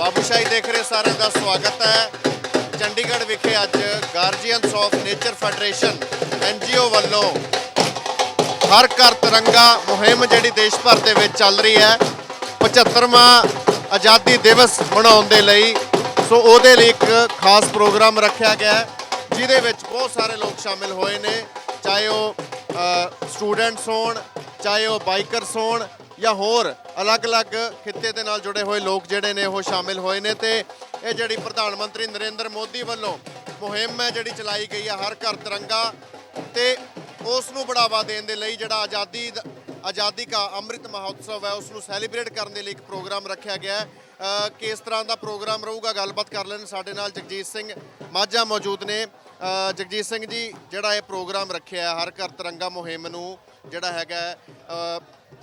ਬਾਬੂਸ਼ਾਹੀ ਦੇਖ ਰਹੇ ਸਾਰਿਆਂ ਦਾ ਸਵਾਗਤ ਹੈ। ਚੰਡੀਗੜ੍ਹ ਵਿਖੇ ਅੱਜ ਗਾਰਜੀਅਨਸ ਆਫ ਨੇਚਰ ਫੈਡਰੇਸ਼ਨ NGO ਵੱਲੋਂ ਹਰ ਘਰ ਤਿਰੰਗਾ ਮੁਹਿੰਮ ਜਿਹੜੀ ਦੇਸ਼ ਭਰ ਦੇ ਵਿੱਚ ਚੱਲ ਰਹੀ ਹੈ 75ਵਾਂ ਆਜ਼ਾਦੀ ਦਿਵਸ ਮਨਾਉਣ ਦੇ ਲਈ। ਸੋ ਉਹਦੇ ਲਈ ਇੱਕ ਖਾਸ ਪ੍ਰੋਗਰਾਮ ਰੱਖਿਆ ਗਿਆ ਜਿਹਦੇ ਵਿੱਚ ਬਹੁਤ ਸਾਰੇ ਲੋਕ ਸ਼ਾਮਿਲ ਹੋਏ ਨੇ, ਚਾਹੇ ਉਹ ਸਟੂਡੈਂਟਸ ਹੋਣ, ਚਾਹੇ ਉਹ ਬਾਈਕਰਸ ਹੋਣ ਜਾਂ ਹੋਰ ਅਲੱਗ-ਅਲੱਗ ਖਿੱਤੇ ਦੇ ਨਾਲ ਜੁੜੇ ਹੋਏ ਲੋਕ ਜਿਹੜੇ ਨੇ ਉਹ ਸ਼ਾਮਿਲ ਹੋਏ ਨੇ। ਤੇ ਇਹ ਜਿਹੜੀ ਪ੍ਰਧਾਨ ਮੰਤਰੀ ਨਰਿੰਦਰ ਮੋਦੀ ਵੱਲੋਂ ਮੁਹਿੰਮ ਹੈ ਜਿਹੜੀ ਚਲਾਈ ਗਈ ਹੈ ਹਰ ਘਰ ਤਿਰੰਗਾ, ਤੇ ਉਸ ਨੂੰ ਬੜਾਵਾ ਦੇਣ ਦੇ ਲਈ ਜਿਹੜਾ ਆਜ਼ਾਦੀ ਕਾ ਅੰਮ੍ਰਿਤ ਮਹੋਤਸਵ ਹੈ ਉਸ ਨੂੰ ਸੈਲੀਬ੍ਰੇਟ ਕਰਨ ਦੇ ਲਈ ਇੱਕ ਪ੍ਰੋਗਰਾਮ ਰੱਖਿਆ ਗਿਆ ਹੈ। ਕਿਸ ਤਰ੍ਹਾਂ ਦਾ ਪ੍ਰੋਗਰਾਮ ਰਹੂਗਾ ਗੱਲਬਾਤ ਕਰ ਲੈਣ ਸਾਡੇ ਨਾਲ ਜਗਜੀਤ ਸਿੰਘ ਮਾਝਾ ਮੌਜੂਦ ਨੇ। ਜਗਜੀਤ ਸਿੰਘ ਜੀ, ਜਿਹੜਾ ਇਹ ਪ੍ਰੋਗਰਾਮ ਰੱਖਿਆ ਹਰ ਘਰ ਤਿਰੰਗਾ ਮੁਹਿੰਮ ਨੂੰ ਜਿਹੜਾ ਹੈਗਾ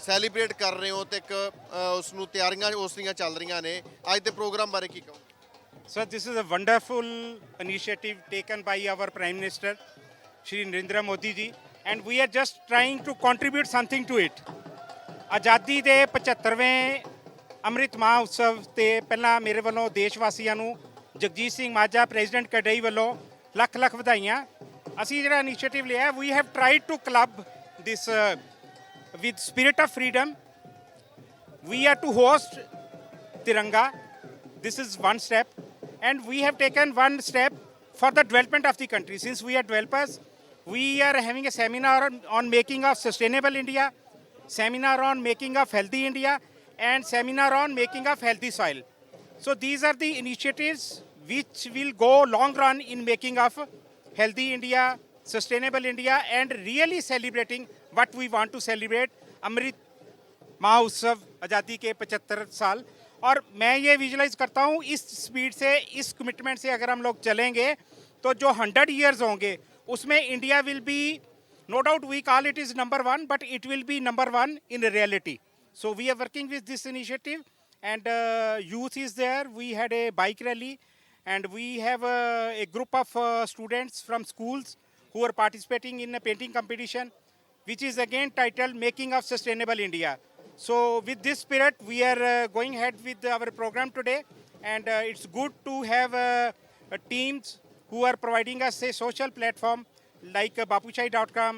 ਸੈਲੀਬ੍ਰੇਟ ਕਰ ਰਹੇ ਹੋ ਤੇ ਇੱਕ ਉਸ ਨੂੰ ਤਿਆਰੀਆਂ ਉਸ ਦੀਆਂ ਚੱਲ ਰਹੀਆਂ ਨੇ, ਅੱਜ ਦੇ ਪ੍ਰੋਗਰਾਮ ਬਾਰੇ ਕੀ ਕਹੋਗੇ? Sir, this is a wonderful initiative taken by our Prime Minister, Shri Narendra Modi ji, and we are just trying to contribute something to it. ਆਜ਼ਾਦੀ ਦੇ 75ਵੇਂ ਅੰਮ੍ਰਿਤ ਮਹੋਤਸਵ ਤੇ ਪਹਿਲਾਂ ਮੇਰੇ ਵੱਲੋਂ ਦੇਸ਼ ਵਾਸੀਆਂ ਨੂੰ ਜਗਜੀਤ ਸਿੰਘ ਮਾਝਾ ਪ੍ਰੈਜ਼ੀਡੈਂਟ ਕਡਈ ਵੱਲੋਂ ਲੱਖ ਲੱਖ ਵਧਾਈਆਂ। ਅਸੀਂ ਜਿਹੜਾ ਇਨੀਸ਼ੀਏਟਿਵ ਲਿਆ, we have tried to club this with spirit of freedom. We are to host Tiranga. This is one step, and we have taken one step for the development of the country. Since we are developers, we are having a seminar on making of sustainable India, seminar on making of healthy India, and seminar on making of healthy soil. So these are the initiatives which will go long run in making of healthy India, sustainable India, and really celebrating what we want to celebrate, Amrit Mahotsav आज़ादी के 75 साल। और मैं ये visualise करता हूँ इस speed से, इस कमिटमेंट से अगर हम लोग चलेंगे तो जो 100 ईयर्स होंगे उसमें India will be, no doubt we call it is number 1, but it will be number 1 in reality. So we are working with this initiative, and youth is there. We had a bike rally, and we have a group of students from schools who are participating in a painting competition, which is again titled Making of Sustainable India. So with this spirit, we are going ahead with our program today, and it's good to have teams who are providing us a social platform like babushai.com,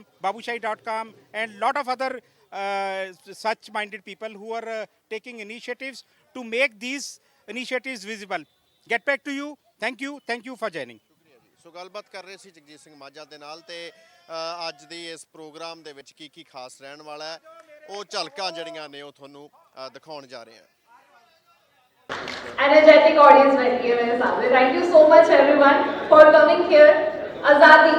and lot of other such minded people who are taking initiatives to make these initiatives visible. Get back to you. Thank you for joining. ਸੋ ਗੱਲਬਾਤ ਕਰ ਰਹੇ ਸੀ ਜਗਜੀਤ ਸਿੰਘ ਮਾਝਾ ਦੇ ਨਾਲ, ਤੇ ਅੱਜ ਦੀ ਇਸ programme ਦੇ ਵਿੱਚ ਕੀ ਖਾਸ ਰਹਿਣ ਵਾਲਾ ਹੈ ਉਹ ਝਲਕਾਂ ਜਿਹੜੀਆਂ ਨੇ ਉਹ ਤੁਹਾਨੂੰ ਦਿਖਾਉਣ ਜਾ ਰਹੇ ਹਾਂ। Energetic audience बैठी है मेरे सामने. Thank you so much everyone for coming here. आज़ादी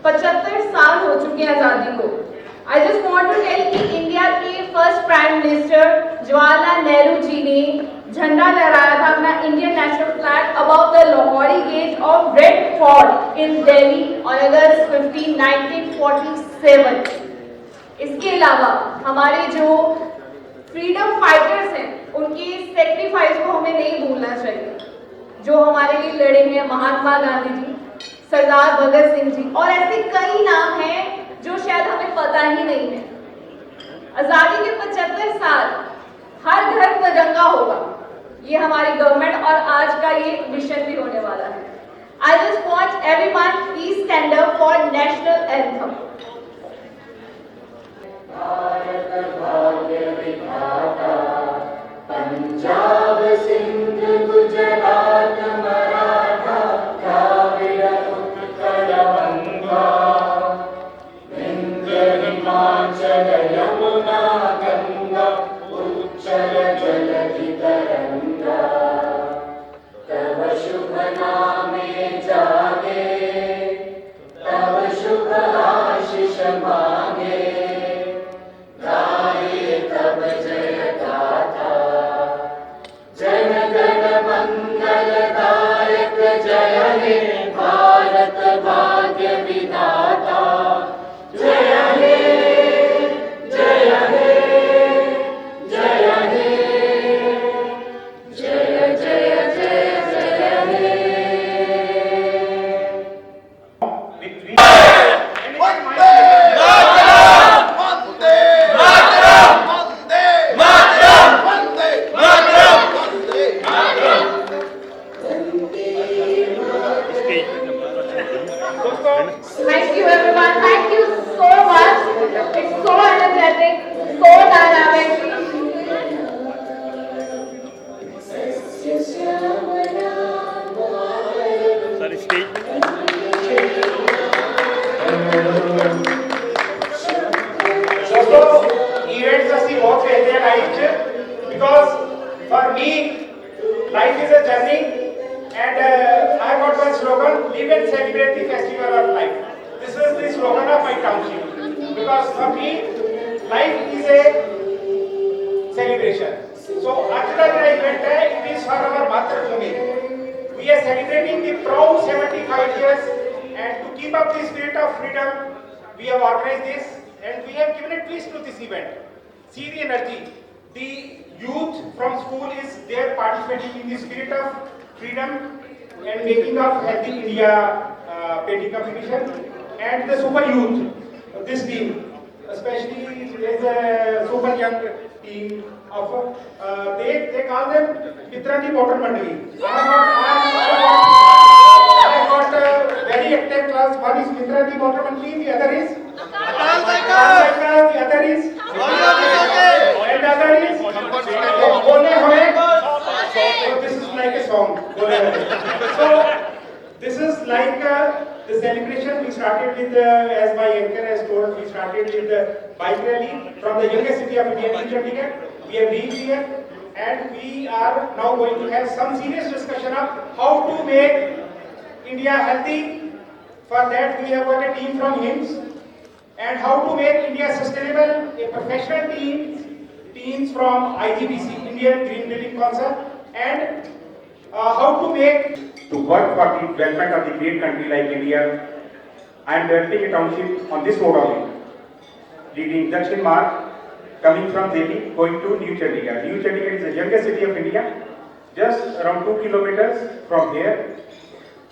75 साल हो चुके हैं आज़ादी को. I just want to tell कि इंडिया के first prime minister Jawaharlal Nehru ji ने झंडा लहराया था अपना Indian national flag about the Lahori Gate of Red Fort in Delhi on August 15, 1947. इसके अलावा हमारे जो फ्रीडम फाइटर्स हैं उनकी सेक्रीफाइस को हमें नहीं भूलना चाहिए, जो हमारे लिए लड़े हैं महात्मा गांधी जी, सरदार भगत सिंह जी, और ऐसे कई नाम हैं जो शायद हमें पता ही नहीं है. आज़ादी के 75 साल हर घर तिरंगा होगा, ये हमारी गवर्नमेंट और आज का ये मिशन भी होने वाला है. I just want everyone please stand up for national anthem. Bharat भाग्य विधाता पंजाब सिंध गुजरात मराठा द्राविड़ उत्कल गंगा विंध्य हिमाचल यमुना गंगा उच्चल जलधि तरंगा तव शुभ नामे जागे तव शुभ आशीष मांगे गाये तव Thank you everyone. Thank you so much. It's so energetic, so dynamic. Sorry, stage. दोस्तों इवेंट्स ਅਸੀਂ ਬਹੁਤ ਖੇਡਦੇ ਆ ਲਾਈਫ 'ਚ because for me life is a journey and I got one slogan, live and celebrate the festival of life. This is the slogan of my township because for me life is a celebration. So आज का जो event है it is for our मातृभूमि. We are celebrating the proud 75 years and to keep up the spirit of freedom we have organized this and we have given a twist to this event. See the energy. The youth from school is there participating in the spirit of freedom and making of healthy India painting competition and the super youth this team especially is a super young team of they call them Mitrati Motor Mandali. I got very active class. One is Mitrati Motor Mandali, the other is Akal Cycle, the other is and the other is Bole Hoye. So this is like a song. So this is like the celebration we started with, as my anchor has told, we started with the bike rally from the youngest city of India, New Chandigarh. We have reached here and we are now going to have some serious discussion of how to make India healthy. For that we have got a team from HIMSS and how to make India sustainable, a professional teams from IGBC, Indian Green Building Council, and how to make to work for the development of the great country like India. I am developing a township on this road only, leading Dakshin Marg, coming from Delhi, going to New Chandigarh. New Chandigarh is the youngest city of India, just around 2 kilometers from here.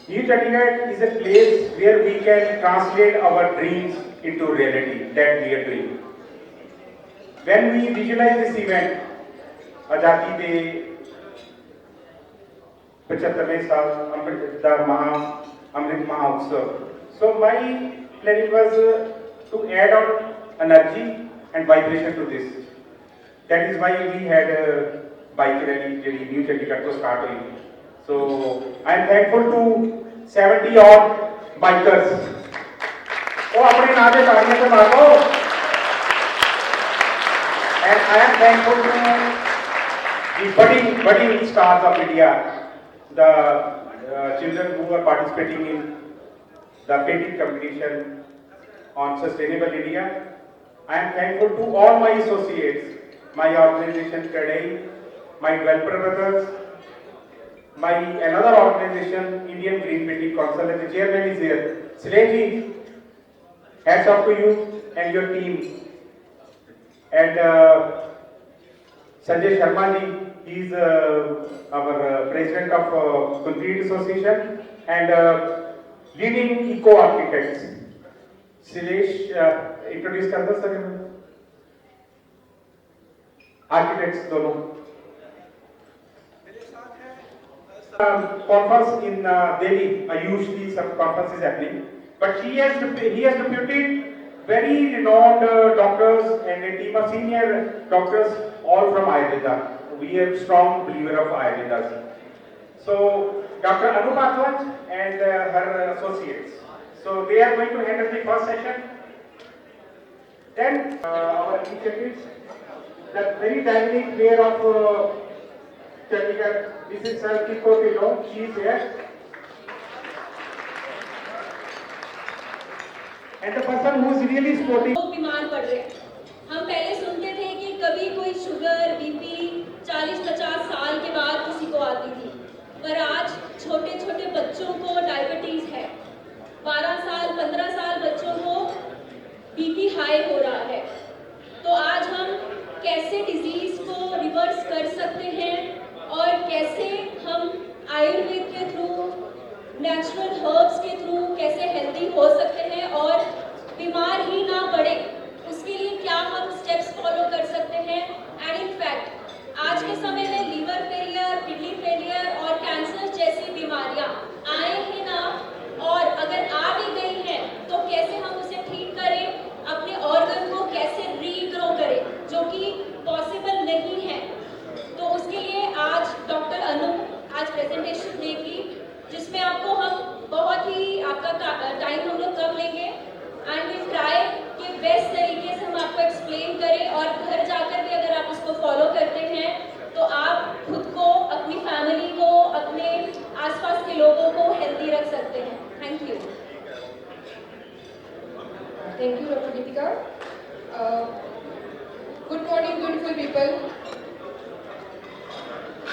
New Chandigarh is a place where we can translate our dreams into reality that we are doing. When we visualize this event, Azadi Day, 75वें साल अमृत Mahotsav. So my planning was to add on energy and vibration to this. That is why we had a bike rally in New Chandigarh to start with. So I am thankful to 70 odd bikers. Oh, अपने नारे तालियां से मारो. And I am thankful to the budding stars of India. The children who are participating in the painting competition on Sustainable India. I am thankful to all my associates, my organization Kadai, my developer brothers, my another organization, Indian Green Building Council, and the chairman is here. Salehi, hats off to you and your team. And Sanjay Sharma ji, he is our president of Concrete Association and leading eco architects. Silesh, introduce कर दो sir architects दोनों. Conference in Delhi, usually some conference is happening, but he has deputed very renowned doctors and a team of senior doctors, all from Ayurveda. We are strong believer of Ayurveda. So Dr. Anup Advant and her associates. So they are going to handle the first session. Then our initiatives, the very dynamic mayor of Chandigarh, Mrs. Kiko Tilo, she is here. And the person who is really supporting. लोग बीमार पड़ रहे हैं. हम पहले सुनते थे कि कभी कोई शुगर बीपी 40-50 साल के बाद किसी को आती थी, पर आज छोटे छोटे बच्चों Santika. Good morning, beautiful people.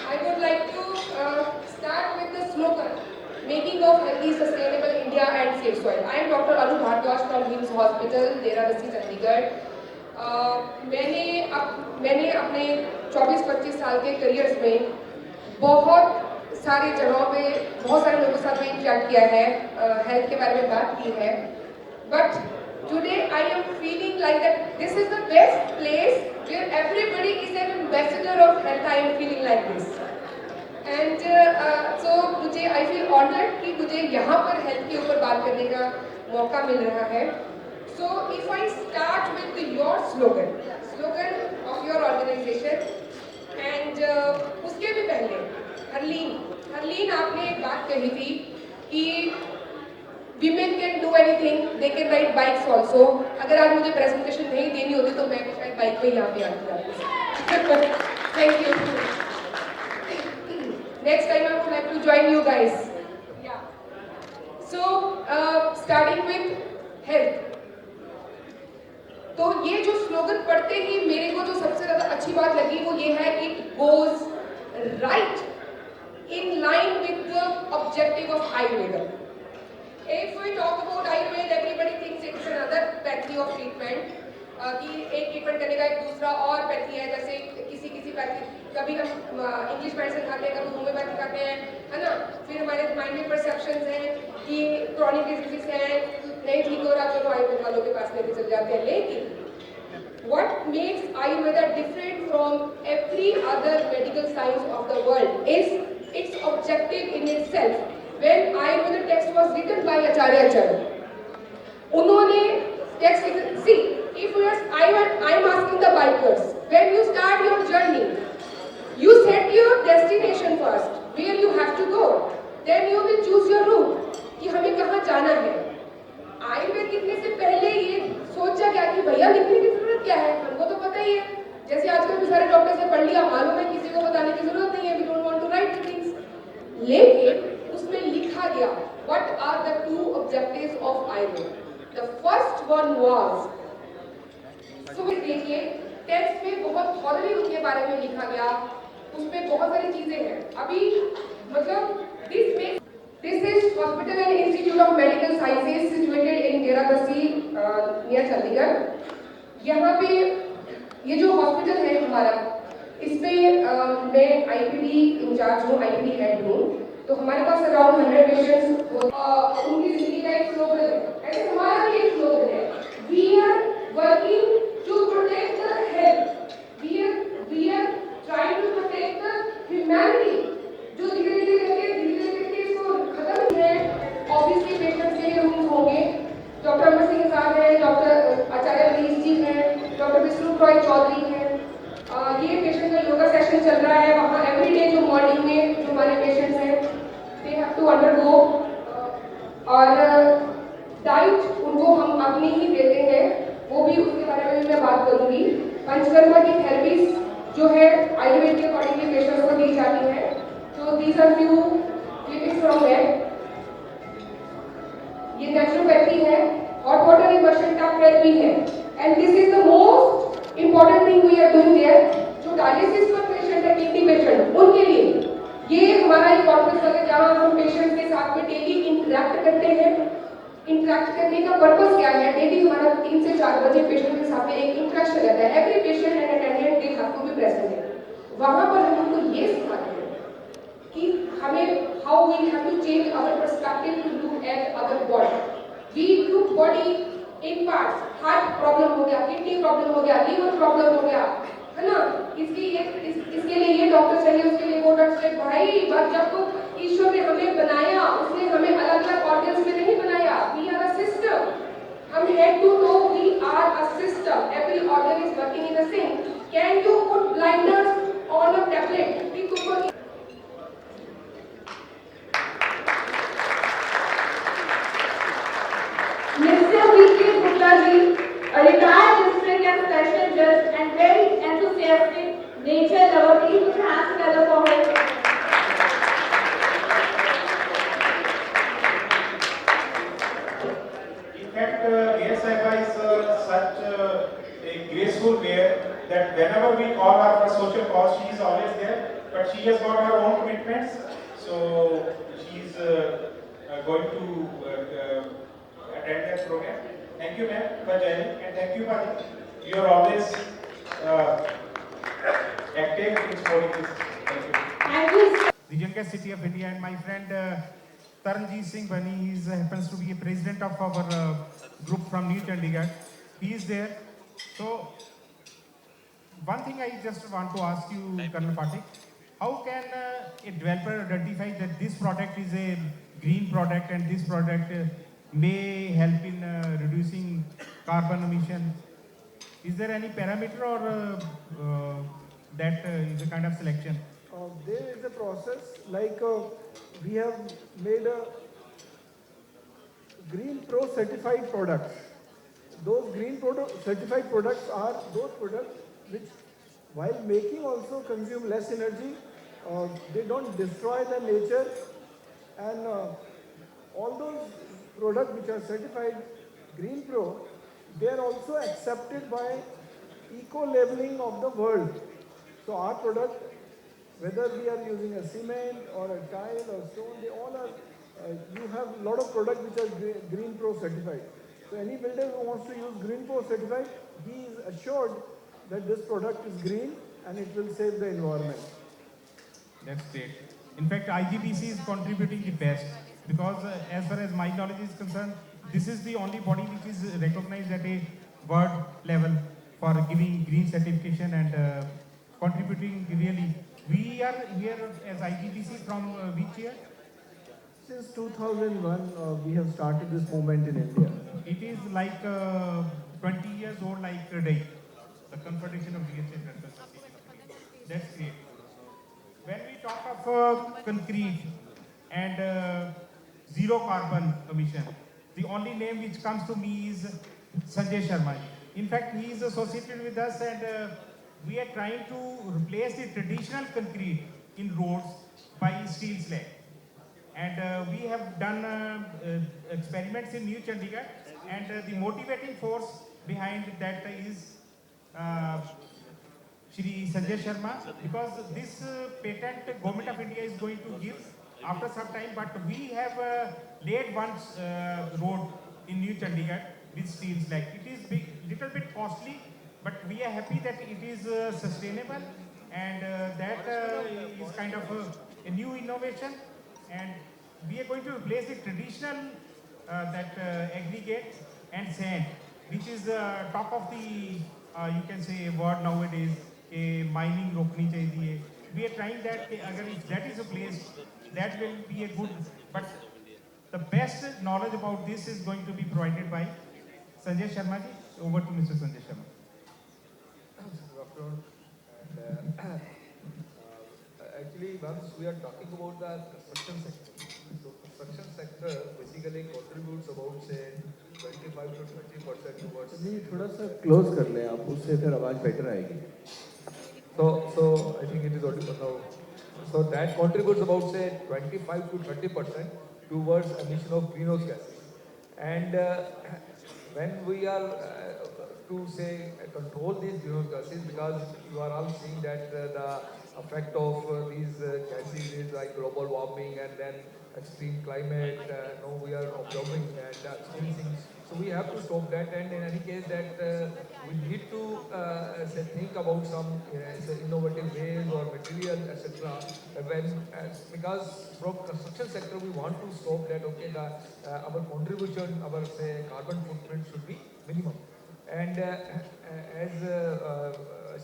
I would like to start with the slogan, Making of Healthy, Sustainable India and Safe Soil. I am Dr. Anu Bhardwaj from HIMS Hospital, Deradasi, Chandigarh. मैंने अपने 24-25 साल के careers में बहुत सारी जगहों पे बहुत सारे लोगों के साथ में इंटरेक्ट किया है, हेल्थ के बारे में बात की है, but today I am feeling like that this is the best place where everybody is an ambassador of health. I am feeling like this. And so मुझे I feel honored कि मुझे यहाँ पर हेल्थ के ऊपर बात करने का मौका मिल रहा है. So if I start with your slogan of your organization, and उसके भी पहले हरलीन आपने एक बात कही थी कि women can do anything, they can ride bikes also. अगर आज मुझे प्रेजेंटेशन नहीं देनी होती तो मैं शायद बाइक पे यहाँ पे आती. Thank you. Next time I would like to join you guys. Yeah. So starting with health. तो ये जो स्लोगन पढ़ते ही मेरे को जो सबसे ज्यादा अच्छी बात लगी वो ये है, it goes right in line with the objective of Ayurveda. If we talk about Ayurveda, everybody thinks it's another pathway of treatment. कि एक ट्रीटमेंट करने का एक दूसरा और पैथी है, जैसे किसी पैथी कभी हम इंग्लिश मेडिसिन खाते हैं, कभी होम्योपैथी खाते हैं, है ना. फिर हमारे माइंड में परसेप्शंस हैं कि क्रॉनिक डिजीज है, नहीं ठीक हो रहा, चलो आयुर्वेद वालों के पास लेके चल जाते हैं. लेकिन what makes Ayurveda different from every other medical science of the world is its objective in itself. When Ayurveda text was written by Acharya Charya, उन्होंने text see, if you ask, I'm asking the bikers, when you start your journey, you set your destination first, where you have to go, then you will choose your route कि हमें कहाँ जाना है. आयुर्वेद लिखने से पहले ये सोचा क्या कि भैया लिखने की जरूरत क्या है, हमको तो पता ही है. जैसे आजकल भी सारे डॉक्टर्स ने पढ़ लिया, मालूम है, किसी को बताने की जरूरत नहीं है. We don't want to write the things. लेकिन उसमें लिखा गया what are the two objectives of Ayurveda. The first one was, so देखिए टेक्स्ट में बहुत थॉरली उसके बारे में लिखा गया, उसमें बहुत सारी चीजें हैं. अभी मतलब this is Hospital and Institute of Medical Sciences situated in Deradasi near Chandigarh. यहाँ पे ये जो हॉस्पिटल है हमारा, इसमें मैं IPD इंचार्ज हूँ, IPD हेड हूँ. तो हमारे पास अराउंड 100 पेशेंट्स, उनकी जिंदगी का एक स्लोगन है, ऐसे हमारा भी एक स्लोगन है, we are working to protect the health, we are trying to protect the humanity. जो धीरे धीरे करके इसको खत्म है. ऑब्वियसली पेशेंट्स के लिए रूम्स होंगे. डॉक्टर अमर सिंह के साथ हैं, डॉक्टर आचार्य मनीष जी हैं, डॉक्टर विष्णु रॉय चौधरी हैं. ये पेशेंट का योगा सेशन चल रहा है वहाँ एवरी डे. जो मॉर्निंग में जो हमारे पेशेंट्स हैं दे हैव टू अंडरगो, और डाइट उनको हम अपनी ही देते हैं, वो भी उसके बारे में भी मैं बात करूंगी. पंचकर्मा की थेरेपीज जो है आयुर्वेद के अकॉर्डिंगली पेशेंट्स को दी जाती है. तो these are few clippings from that. ये नेचुरोपैथी है, hot water immersion tub therapy है, and this is the most important thing we are doing there. जो डायलिसिस पर पेशेंट है, किडनी पेशेंट, उनके लिए ये हमारा एक कॉन्फ्रेंस है जहाँ हम पेशेंट्स के साथ में डेली इंटरेक्ट करते हैं. इंटरेक्ट करने का पर्पस क्या है? डेली हमारा 3 से 4 बजे पेशेंट के साथ में एक इंटरेक्शन रहता है. Every patient and attendant they have to be present है. वहाँ पर हम उनको ये सिखाते हैं कि हमें how we have to change our perspective to look at our body. We look body in parts. Heart problem हो गया, किडनी प्रॉब्लम हो गया, लीवर प्रॉब्लम हो गया, है ना. इसके लिए ये डॉक्टर चाहिए, उसके लिए वो डॉक्टर चाहिए. भाई बस जब तो ईश्वर ने हमें बनाया, उसने हमें अलग अलग ऑर्गन्स में नहीं बनाया. We are a system. हम had to know we are a system. Every organ is working in the same. Can you put blinders on a tablet? Mr. V.K. Gupta ji, a retired district and special judge and very enthusiastic nature lover. Please put your hands together for him. In fact, ASIFI is such whenever we call her for social cause, she is always there. But she has got her own commitments, so she is going to attend that program. Thank you, ma'am, for joining, and thank you, Padi. You are always active in supporting this. Thank you. Thank you. The youngest city of India, and my friend Taranjeet Singh Bani, he happens to be a president of our group from New Chandigarh. He is there. So, one thing I just want to ask you, Colonel Patik, how can a developer identify that this product is a green product and this product may help in reducing carbon emission? Is there any parameter or that is a kind of selection? There is a process like we have made a Green Pro certified products. Those certified products are those products which, while making, also consume less energy. They don't destroy the nature, and all those products which are certified Green Pro, they are also accepted by eco-labeling of the world. So our product, whether we are using a cement or a tile or stone, they all are, you have a lot of products which are Green Pro certified. So any builder who wants to use Green Pro certified, he is assured that this product is green and it will save the environment. That's great. In fact, IGBC is contributing the best because as far as my knowledge is concerned, this is the only body which is recognized at a world level for giving green certification and contributing really. We are here as IGBC from which year? Since 2001, we have started this movement in India. It is like 20 years old, like today. The Confederation of Real Estate and Construction Companies. That's great. When we talk of concrete and zero carbon emission, the only name which comes to me is Sanjay Sharma. In fact, he is associated with us, and we are trying to replace the traditional concrete in roads by steel slag. And we have done experiments in New Chandigarh, and the motivating force behind that is Shri Sanjay Sharma, because this patent Government of India is going to give after some time, but we have laid one road in New Chandigarh with steel slag. It is little bit costly, but we are happy that it is sustainable, and that is kind of a new innovation, and we are going to replace the traditional aggregate and sand, which is top of the you can say word nowadays, a mining rokni chahiye. We are trying that if that is replaced, that will be a good, but the best knowledge about this is going to be provided by Sanjay Sharma ji. Over to Mr. Sanjay Sharma. Good afternoon. And, actually, once we are talking about the construction sector, so construction sector basically contributes about say 25 to 30% towards. जी थोड़ा सा close कर लें आप, उससे फिर आवाज better आएगी. So I think it is audible now. So that contributes about say 25 to 30% towards emission of greenhouse gases. And when we are to say control these greenhouse gases, because you are all seeing that the effect of these gases is like global warming and then extreme climate. Now we are observing and experiencing. So we have to stop that, and in any case that we need to say think about some say innovative ways or material etc. When because from construction sector we want to stop that, okay, the our contribution, our say carbon footprint should be minimum. And as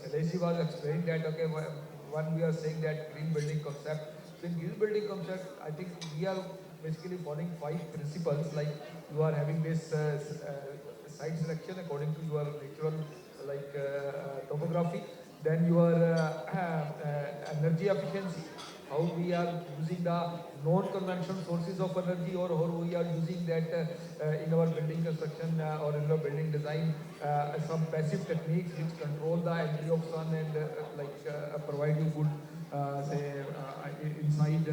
Shailesh was explaining that, okay, when we are saying that green building concept, so in green building concept, I think we are basically following 5 principles, like you are having this site selection according to your natural like topography, then your energy efficiency, how we are using the non-conventional sources of energy, or how we are using that in our building construction or in our building design, some passive techniques which control the entry of sun and provide you good say inside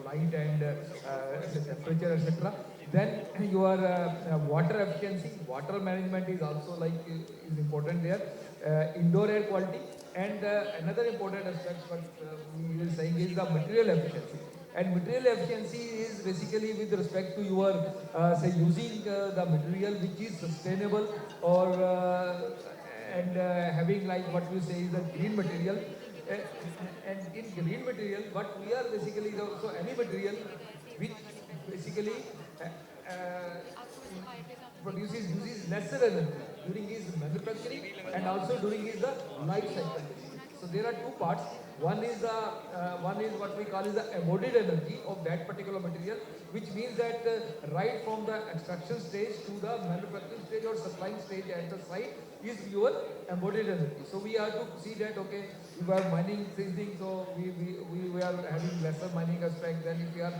light and say temperature etc. Then your water efficiency, water management is also like is important there. Indoor air quality, And another important aspect what we were saying is the material efficiency. And material efficiency is basically with respect to your say using the material which is sustainable or and having like what we say is a green material. And in green material, what we are basically so any material which basically uses lesser energy during his manufacturing and also during his life cycle. So there are two parts. One is what we call is the embodied energy of that particular material, which means that right from the extraction stage to the manufacturing stage or supplying stage at the site is your embodied energy. So we have to see that okay, if we are mining things, so we are having lesser mining aspect. Then if we are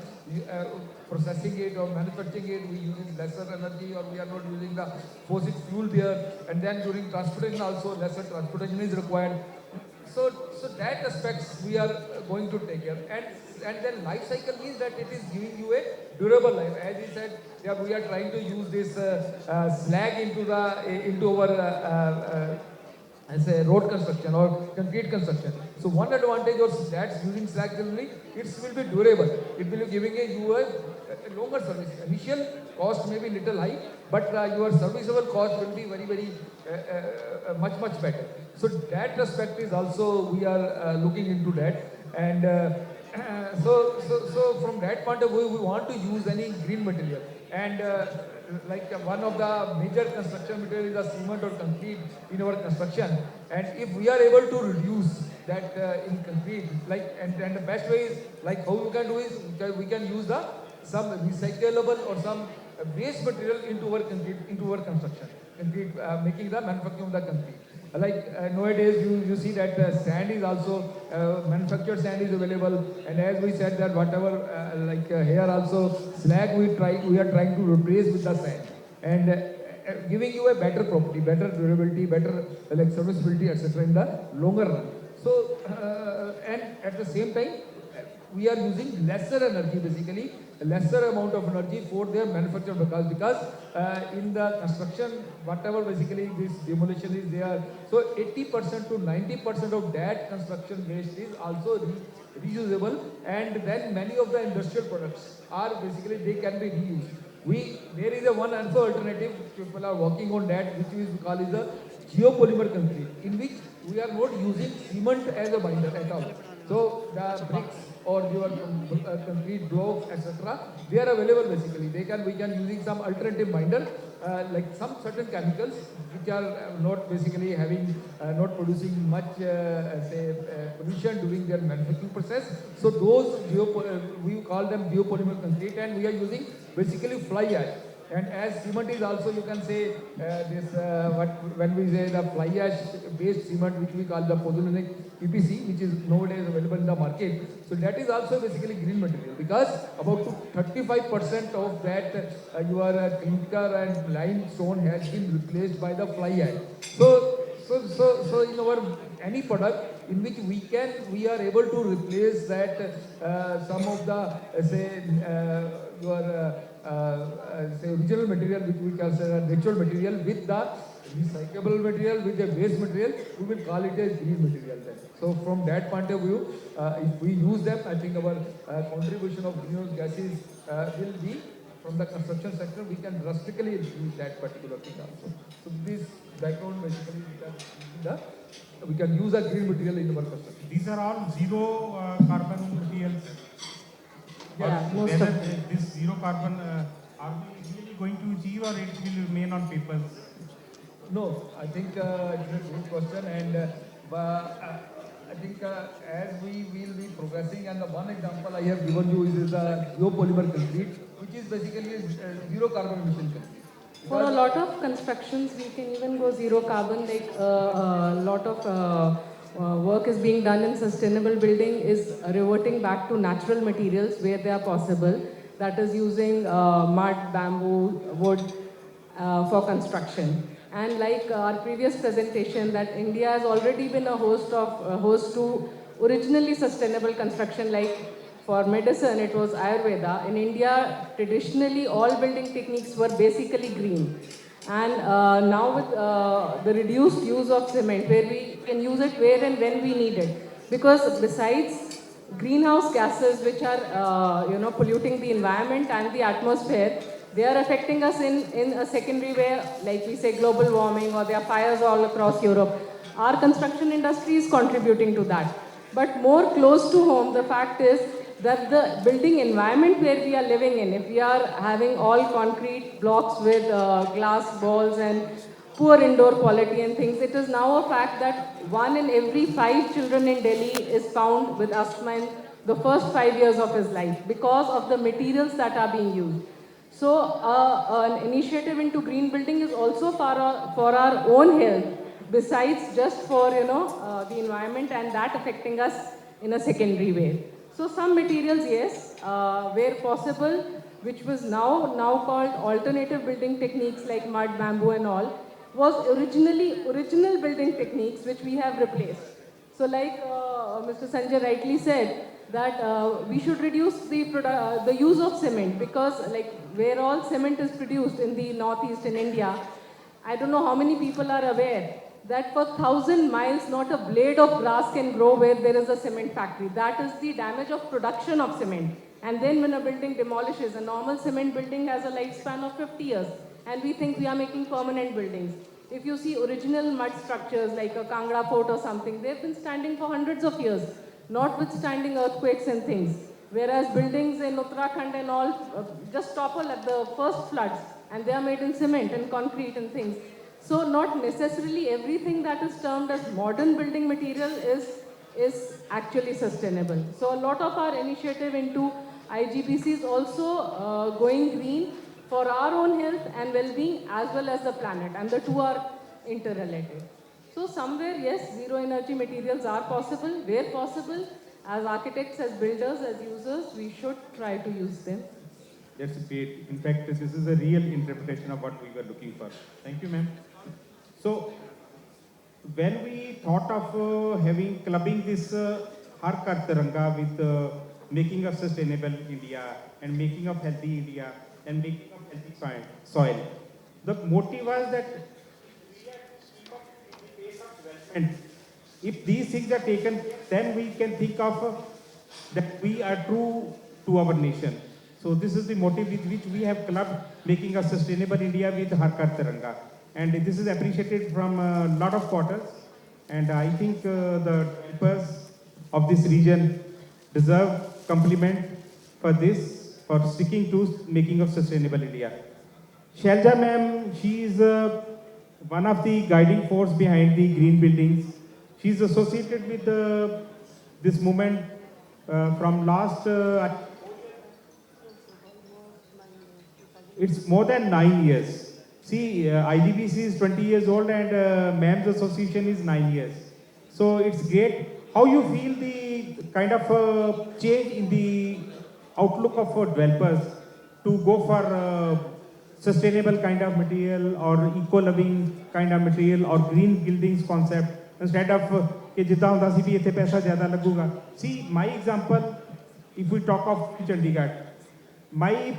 processing it or manufacturing it, we use lesser energy or we are not using the fossil fuel there. And then during transportation also lesser transportation is required. So that aspects we are going to take care. And then life cycle means that it is giving you a durable life. As he said, yeah, we are trying to use this slag into our as a road construction or concrete construction. So one advantage of that using slag generally, it will be durable. It will be giving you a longer service. Initial cost may be little high, but your serviceable cost will be very much better. So that aspect is also we are looking into that. And so from that point of view, we want to use any green material. And like one of the major construction material is the cement or concrete in our construction. And if we are able to reduce that in concrete, like and the best way is like how we can do is we can use some recyclable or some waste material into our concrete, into our construction, concrete, making the manufacturing of the concrete. Like nowadays you see that sand is also manufactured sand is available, and as we said that whatever here also slag we are trying to replace with the sand, and giving you a better property, better durability, better like serviceability, etc. in the longer run. So and at the same time we are using lesser energy, basically lesser amount of energy for their manufacture, because in the construction whatever basically this demolition is there, so 80% to 90% of that construction waste is also reusable, and then many of the industrial products are basically they can be reused. There is a one also alternative people are working on that, which is called is the geopolymer concrete, in which we are not using cement as a binder at all. So the bricks or your concrete blocks, etc., they are available basically. We can using some alternative binder, like some certain chemicals which are not basically having, not producing much pollution during their manufacturing process. So those we call them geopolymer concrete, and we are using basically fly ash. And as cement is also, you can say when we say the fly ash based cement, which we call the pozzolanic PPC, which is nowadays available in the market. So that is also basically green material, because about 35% of that your clinker and limestone has been replaced by the fly ash. So in our any product in which we are able to replace that some of the say original material, which we call natural material, with the recyclable material, with the waste material, we will call it as green material then. So from that point of view, if we use them, I think our contribution of greenhouse gases will be, from the construction sector, we can drastically reduce that particular thing also. So this background basically we can use a green material in our construction. These are all zero carbon materials. Yeah, most whether of this zero carbon are we really going to achieve, or it will remain on paper? No, I think it's a good question, and I think as we will be progressing, and the one example I have given you is the geopolymer concrete, which is basically a zero carbon emission concrete. For a lot of constructions, we can even go zero carbon. Like a lot of work is being done in sustainable building is reverting back to natural materials where they are possible. That is using mud, bamboo, wood for construction. And like our previous presentation, that India has already been a host to originally sustainable construction. Like for medicine, it was Ayurveda. In India, traditionally, all building techniques were basically green. And now with the reduced use of cement, where we can use it where and when we need it. Because besides greenhouse gases, which are polluting the environment and the atmosphere, they are affecting us in a secondary way, like we say global warming, or there are fires all across Europe. Our construction industry is contributing to that. But more close to home, the fact is that the building environment where we are living in, if we are having all concrete blocks with glass walls and poor indoor quality and things, it is now a fact that 1 in every 5 children in Delhi is found with asthma in the first 5 years of his life because of the materials that are being used. So an initiative into green building is also for our own health, besides just for the environment and that affecting us in a secondary way. So some materials, yes, where possible, which was now called alternative building techniques like mud, bamboo and all, was original building techniques which we have replaced. So like Mr. Sanjay rightly said, that we should reduce the use of cement, because like where all cement is produced in the northeast in India, I don't know how many people are aware that for 1,000 miles not a blade of grass can grow where there is a cement factory. That is the damage of production of cement. And then when a building demolishes, a normal cement building has a lifespan of 50 years. And we think we are making permanent buildings. If you see original mud structures like a Kangra fort or something, they've been standing for hundreds of years, notwithstanding earthquakes and things. Whereas buildings in Uttarakhand and all just topple at the first floods, and they are made in cement and concrete and things. So not necessarily everything that is termed as modern building material is actually sustainable. So a lot of our initiative into IGBC is also going green for our own health and well-being as well as the planet, and the two are interrelated. So somewhere, yes, zero energy materials are possible. Where possible, as architects, as builders, as users, we should try to use them. That's great. In fact, this is a real interpretation of what we were looking for. Thank you, ma'am. So, when we thought of clubbing this Har Ghar Tiranga with making of sustainable India and making of healthy India and making of healthy soil, the motive was that and if these things are taken, then we can think of that we are true to our nation. So this is the motive with which we have clubbed making a sustainable India with Har Ghar Tiranga. And this is appreciated from a lot of quarters. And I think the developers of this region deserve compliment for this, for sticking to making of sustainable India. Shailja ma'am, she is one of the guiding force behind the green buildings. She is associated with this movement from last, it's more than 9 years. See, IGBC is 20 years old and ma'am's association is 9 years. So it's great. How you feel the kind of change in the outlook of developers to go for sustainable kind of material or eco-loving kind of material or green buildings concept instead of कि जितना होता सी भी इतने पैसा ज़्यादा लगूगा. See, my example, if we talk of Chandigarh, my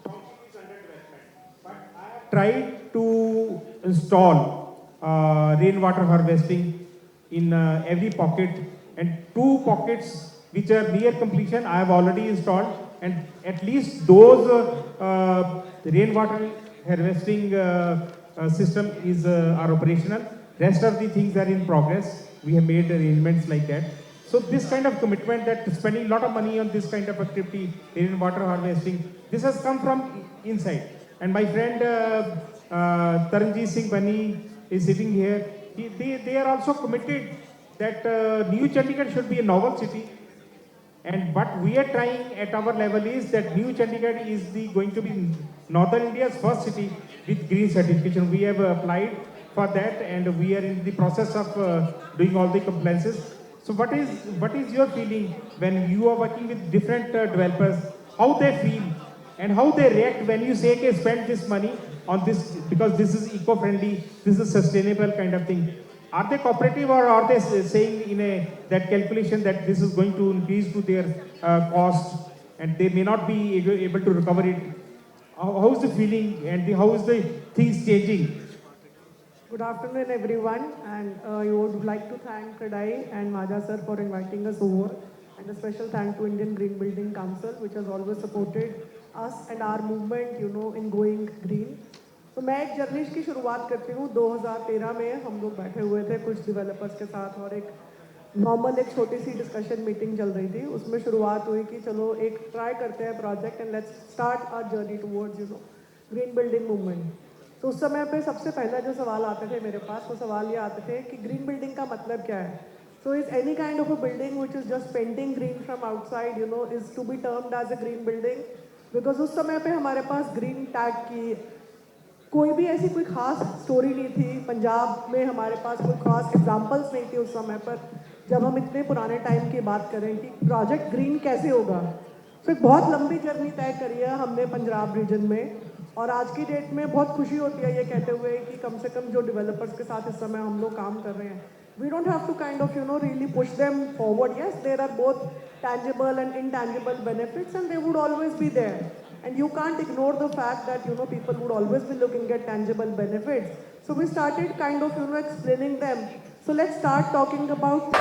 township is under development, but I have tried to install rainwater harvesting in every pocket, and 2 pockets which are near completion I have already installed, and at least those rainwater harvesting system are operational. Rest of the things are in progress. We have made arrangements like that. So this kind of commitment, that spending a lot of money on this kind of activity, rainwater harvesting, this has come from inside. And my friend Taranjeet Singh Bani is sitting here. They are also committed that New Chandigarh should be a novel city. And what we are trying at our level is that New Chandigarh is going to be Northern India's first city with green certification. We have applied for that, and we are in the process of doing all the compliances. So what is your feeling when you are working with different developers, how they feel and how they react when you say, okay, spend this money on this because this is eco-friendly, this is sustainable kind of thing? Are they cooperative, or are they saying in that calculation that this is going to increase to their cost and they may not be able to recover it? How is the feeling and how is the things changing? Good afternoon, everyone, and I would like to thank Kadai and Maja sir for inviting us over, and a special thank to Indian Green Building Council, which has always supported us and our movement, in going green. तो मैं एक journey की शुरुआत करती हूँ। 2013 में हम लोग बैठे हुए थे कुछ डेवलपर्स के साथ और एक नॉर्मल एक छोटी सी डिस्कशन मीटिंग चल रही थी। उसमें शुरुआत हुई कि चलो एक ट्राई करते हैं project and let's start our journey towards green building movement. तो उस समय पे सबसे पहला जो सवाल आते थे मेरे पास, वो सवाल ये आते थे कि ग्रीन बिल्डिंग का मतलब क्या है। So is any kind of a building which is just painting green from outside is to be termed as a green building. Because उस समय पे हमारे पास ग्रीन टैग की कोई भी ऐसी कोई खास स्टोरी नहीं थी। पंजाब में हमारे पास कोई खास एग्जाम्पल्स नहीं थी उस समय पर, जब हम इतने पुराने टाइम की बात करें कि प्रोजेक्ट ग्रीन कैसे होगा। तो एक बहुत लंबी जर्नी तय करी है हमने पंजाब रीजन में, और आज की डेट में बहुत खुशी होती है ये कहते हुए कि कम से कम जो डेवलपर्स के साथ इस समय हम लोग काम कर रहे हैं, we don't have to kind of really push them forward. Yes, there are both tangible and intangible benefits, and they would always be there. And you can't ignore the fact that people would always be looking at tangible benefits. So we started kind of explaining them. So let's start talking about